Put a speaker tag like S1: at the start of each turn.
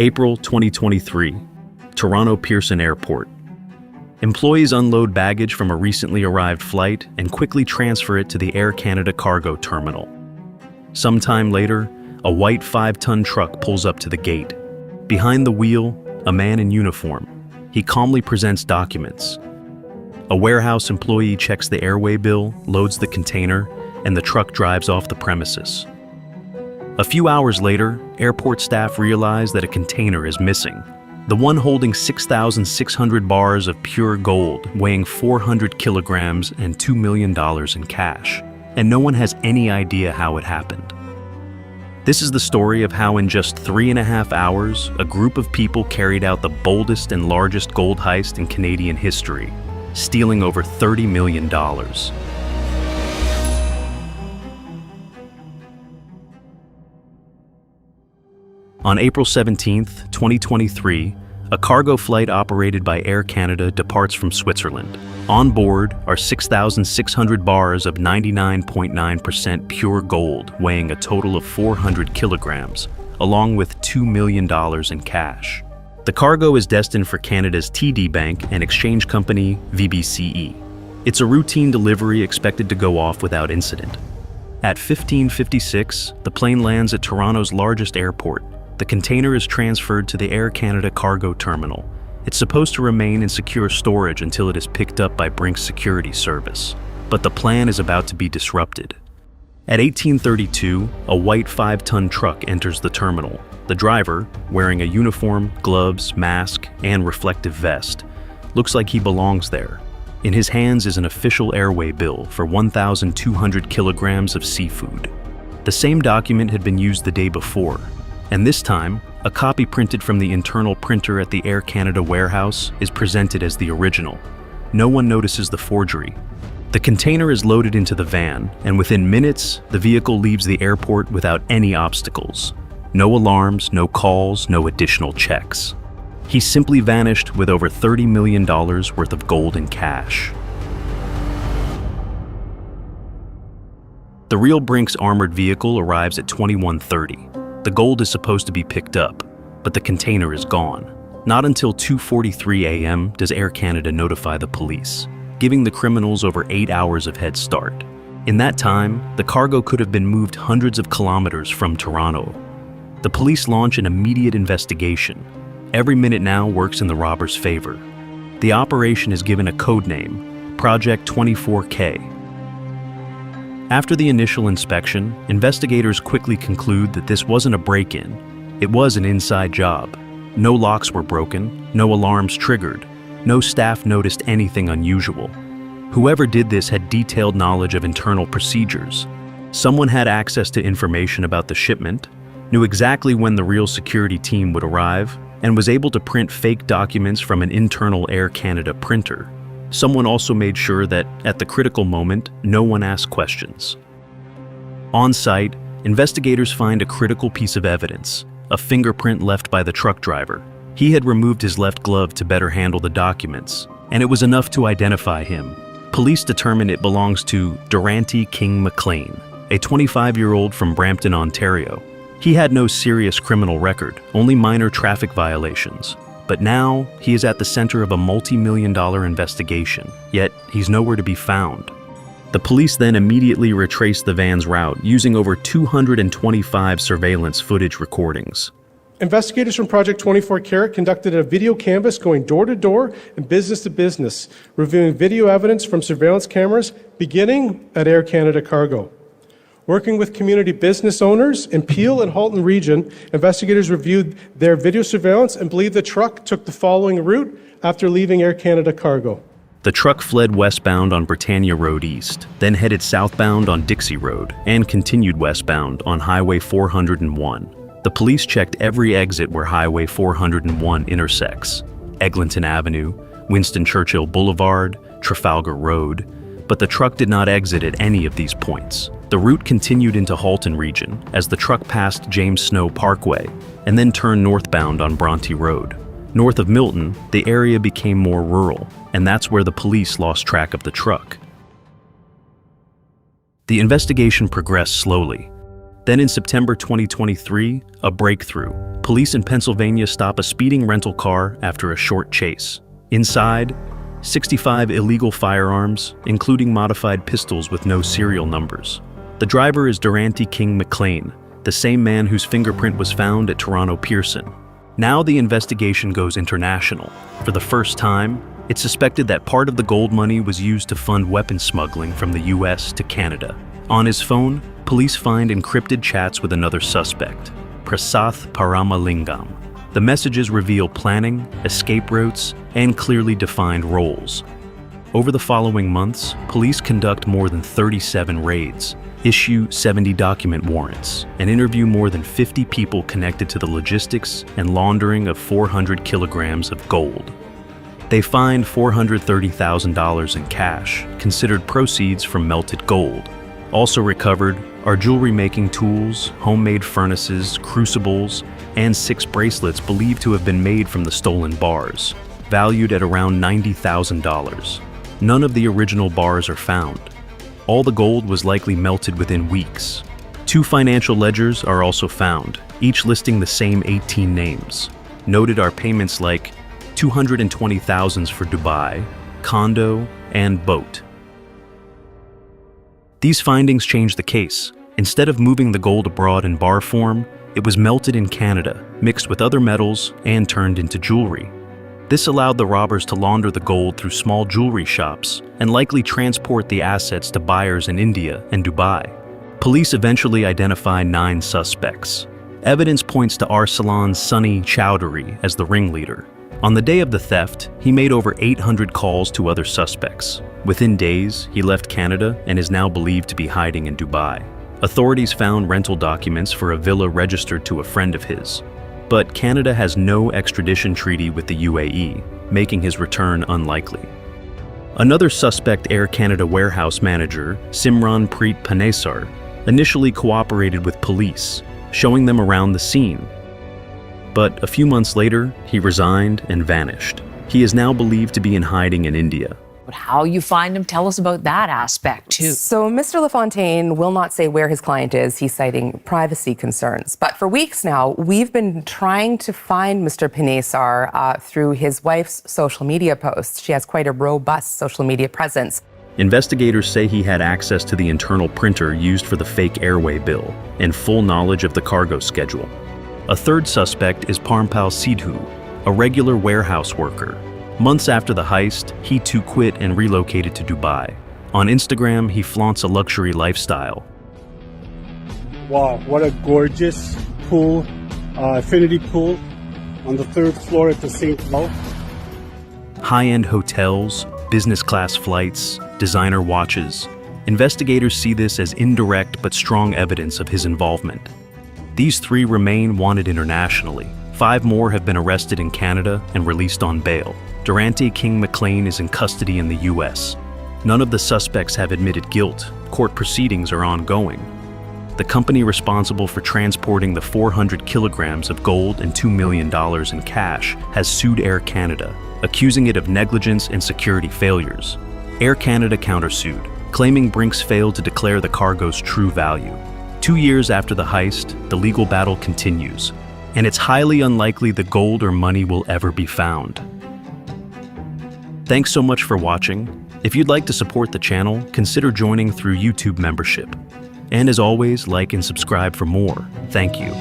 S1: April 2023, Toronto Pearson Airport. Employees unload baggage from a recently arrived flight and quickly transfer it to the Air Canada cargo terminal. Sometime later, a white 5-ton truck pulls up to the gate. Behind the wheel, a man in uniform. He calmly presents documents. A warehouse employee checks the airway bill, loads the container, and the truck drives off the premises. A few hours later, airport staff realize that a container is missing. The one holding 6,600 bars of pure gold, weighing 400 kilograms and $2 million in cash. And no one has any idea how it happened. This is the story of how in just 3.5 hours, a group of people carried out the boldest and largest gold heist in Canadian history, stealing over $30 million. On April 17, 2023, a cargo flight operated by Air Canada departs from Switzerland. On board are 6,600 bars of 99.9% pure gold, weighing a total of 400 kilograms, along with $2 million in cash. The cargo is destined for Canada's TD Bank and exchange company VBCE. It's a routine delivery expected to go off without incident. At 15:56, the plane lands at Toronto's largest airport. The container is transferred to the Air Canada cargo terminal. It's supposed to remain in secure storage until it is picked up by Brink's security service. But the plan is about to be disrupted. At 18:32, a white 5-ton truck enters the terminal. The driver, wearing a uniform, gloves, mask, and reflective vest, looks like he belongs there. In his hands is an official airway bill for 1,200 kilograms of seafood. The same document had been used the day before, and this time, a copy printed from the internal printer at the Air Canada warehouse is presented as the original. No one notices the forgery. The container is loaded into the van, and within minutes, the vehicle leaves the airport without any obstacles. No alarms, no calls, no additional checks. He simply vanished with over $30 million worth of gold and cash. The real Brink's armored vehicle arrives at 21:30. The gold is supposed to be picked up, but the container is gone. Not until 2:43 a.m. does Air Canada notify the police, giving the criminals over 8 hours of head start. In that time, the cargo could have been moved hundreds of kilometers from Toronto. The police launch an immediate investigation. Every minute now works in the robbers' favor. The operation is given a code name, Project 24K. After the initial inspection, investigators quickly conclude that this wasn't a break-in. It was an inside job. No locks were broken, no alarms triggered, no staff noticed anything unusual. Whoever did this had detailed knowledge of internal procedures. Someone had access to information about the shipment, knew exactly when the real security team would arrive, and was able to print fake documents from an internal Air Canada printer. Someone also made sure that, at the critical moment, no one asked questions. On site, investigators find a critical piece of evidence, a fingerprint left by the truck driver. He had removed his left glove to better handle the documents, and it was enough to identify him. Police determine it belongs to Durante King McLean, a 25-year-old from Brampton, Ontario. He had no serious criminal record, only minor traffic violations. But now, he is at the center of a multi-million-dollar investigation, yet he's nowhere to be found. The police then immediately retrace the van's route using over 225 surveillance footage recordings.
S2: Investigators from Project 24 Carat conducted a video canvass going door to door and business to business, reviewing video evidence from surveillance cameras beginning at Air Canada Cargo. Working with community business owners in Peel and Halton region, investigators reviewed their video surveillance and believe the truck took the following route after leaving Air Canada Cargo.
S1: The truck fled westbound on Britannia Road East, then headed southbound on Dixie Road, and continued westbound on Highway 401. The police checked every exit where Highway 401 intersects: Eglinton Avenue, Winston Churchill Boulevard, Trafalgar Road, but the truck did not exit at any of these points. The route continued into Halton region as the truck passed James Snow Parkway and then turned northbound on Bronte Road. North of Milton, the area became more rural, and that's where the police lost track of the truck. The investigation progressed slowly. Then in September 2023, a breakthrough. Police in Pennsylvania stop a speeding rental car after a short chase. Inside, 65 illegal firearms, including modified pistols with no serial numbers. The driver is Durante King McLean, the same man whose fingerprint was found at Toronto Pearson. Now the investigation goes international. For the first time, it's suspected that part of the gold money was used to fund weapons smuggling from the US to Canada. On his phone, police find encrypted chats with another suspect, Prasath Paramalingam. The messages reveal planning, escape routes, and clearly defined roles. Over the following months, police conduct more than 37 raids, issue 70 document warrants, and interview more than 50 people connected to the logistics and laundering of 400 kilograms of gold. They find $430,000 in cash, considered proceeds from melted gold. Also recovered are jewelry-making tools, homemade furnaces, crucibles, and 6 bracelets believed to have been made from the stolen bars, valued at around $90,000. None of the original bars are found. All the gold was likely melted within weeks. 2 financial ledgers are also found, each listing the same 18 names. Noted are payments like $220,000 for Dubai, condo, and boat. These findings changed the case. Instead of moving the gold abroad in bar form, it was melted in Canada, mixed with other metals, and turned into jewelry. This allowed the robbers to launder the gold through small jewelry shops and likely transport the assets to buyers in India and Dubai. Police eventually identify 9 suspects. Evidence points to Arsalan Sunny Chowdhury as the ringleader. On the day of the theft, he made over 800 calls to other suspects. Within days, he left Canada and is now believed to be hiding in Dubai. Authorities found rental documents for a villa registered to a friend of his. But Canada has no extradition treaty with the UAE, making his return unlikely. Another suspect, Air Canada warehouse manager, Simran Preet Panesar, initially cooperated with police, showing them around the scene. But a few months later, he resigned and vanished. He is now believed to be in hiding in India.
S3: But how you find him, tell us about that aspect too.
S4: So Mr. LaFontaine will not say where his client is. He's citing privacy concerns. But for weeks now, we've been trying to find Mr. Panesar through his wife's social media posts. She has quite a robust social media presence.
S1: Investigators say he had access to the internal printer used for the fake airway bill and full knowledge of the cargo schedule. A third suspect is Parmpal Sidhu, a regular warehouse worker. Months after the heist, he too quit and relocated to Dubai. On Instagram, he flaunts a luxury lifestyle.
S5: Wow, what a gorgeous pool, infinity pool on the 3rd floor at the St. Paul.
S1: High-end hotels, business class flights, designer watches. Investigators see this as indirect but strong evidence of his involvement. These 3 remain wanted internationally. 5 more have been arrested in Canada and released on bail. Durante King McLean is in custody in the US. None of the suspects have admitted guilt. Court proceedings are ongoing. The company responsible for transporting the 400 kilograms of gold and $2 million in cash has sued Air Canada, accusing it of negligence and security failures. Air Canada countersued, claiming Brinks failed to declare the cargo's true value. 2 years after the heist, the legal battle continues, and it's highly unlikely the gold or money will ever be found. Thanks so much for watching. If you'd like to support the channel, consider joining through YouTube membership. And as always, like and subscribe for more. Thank you.